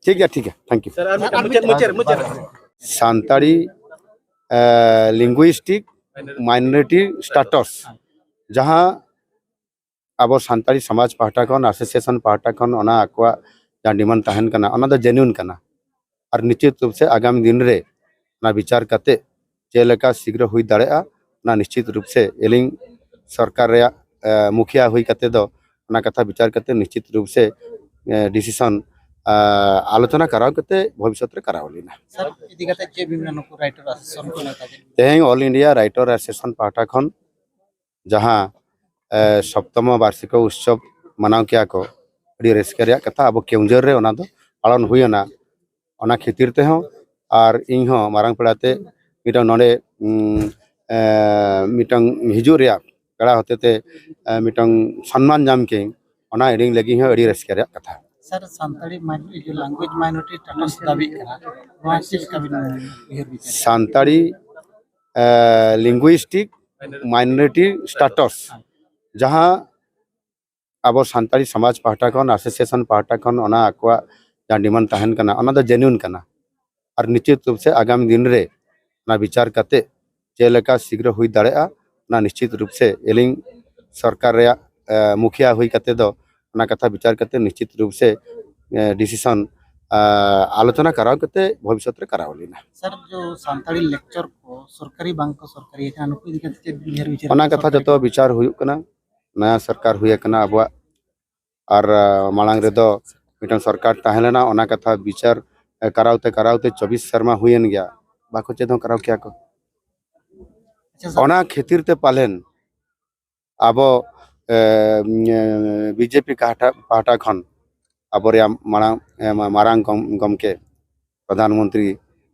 ठीक है thank you sir Santali linguistic minority status जहाँ अब सानताड़ी समाज पाहटा खन एसोसिएशन पाहटा खन ओना आकवा जहाँ डिमांड तहन कना ओना दो जेन्युइन कना और निश्चित रूप से आगामी दिन रे ना विचार करते चेलेका शीघ्र हुई दाड़ेआ ना निश्चित रूप से एलिंग सरकार रे मुखिया हुई करते दो ना कथा विचार करते निश्चित रूप से डिसीजन आलोचना कराव करते भविष्य रे करावलीना सर इदी कते जे विभिन्न को राइटर एसोसिएशन को नेता तेहें ऑल इंडिया राइटर एसोसिएशन पाहटा खन जहाँ सप्तम वार्षिक उत्सव मनाव किया को अड़ी रस्के रे कथा अब केउंजर रे ओना दो पालन हुईना ओना खातिर ते हो और इन हो मारंग पड़ाते मिटन नोडे मिटन हिजू रे कड़ा होते ते मिटन सम्मान जाम के ओना एडिंग लगी हो अड़ी रस्के रे कथा सर सानताड़ी जो लैंग्वेज माइनॉरिटी स्टेटस दाबी करा नोआ चेक का बिहेर विचार सानताड़ी लिंगुइस्टिक माइनॉरिटी स्टेटस जहाँ अब सानताड़ी समाज पाहटा खन एसोसिएशन पाहटा खन ओना आकवा जहाँ डिमांड तहन कना ओना दो जेन्युइन कना और निश्चित रूप से आगामी दिन रे ना विचार करते चेलेका शीघ्र हुई दाड़ेआ ना निश्चित रूप से एलिंग सरकार रे मुखिया हुई करते दो ना कथा विचार करते निश्चित रूप से डिसीजन आलोचना कराव करते भविष्य रे करावलीना सर जो सानताड़ी लेक्चर को सरकारी बैंक को सरकारी एखान को इदी कते बिहेर विचार ओना कथा जतो विचार हुई कना नया सरकार हुई कना अब और मांग रे दो मिटन सरकार तहलेना ओना कथा विचार करावते 24 शर्मा हुईन गया बाको चेदो कराव क्या को ओना खातिर ते पालेन अब बीजेपी पाहटा खन अब मारांग गमके प्रधानमंत्री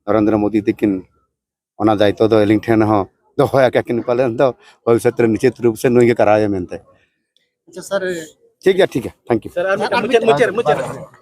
नरेंद्र मोदी तकिन ओना दायित्व दो एलिंग ठेन हो दोया किन पालेन तो भविष्य निश्चित रूप से नुई के कराया मेनते अच्छा सर ठीक है थैंक यू सर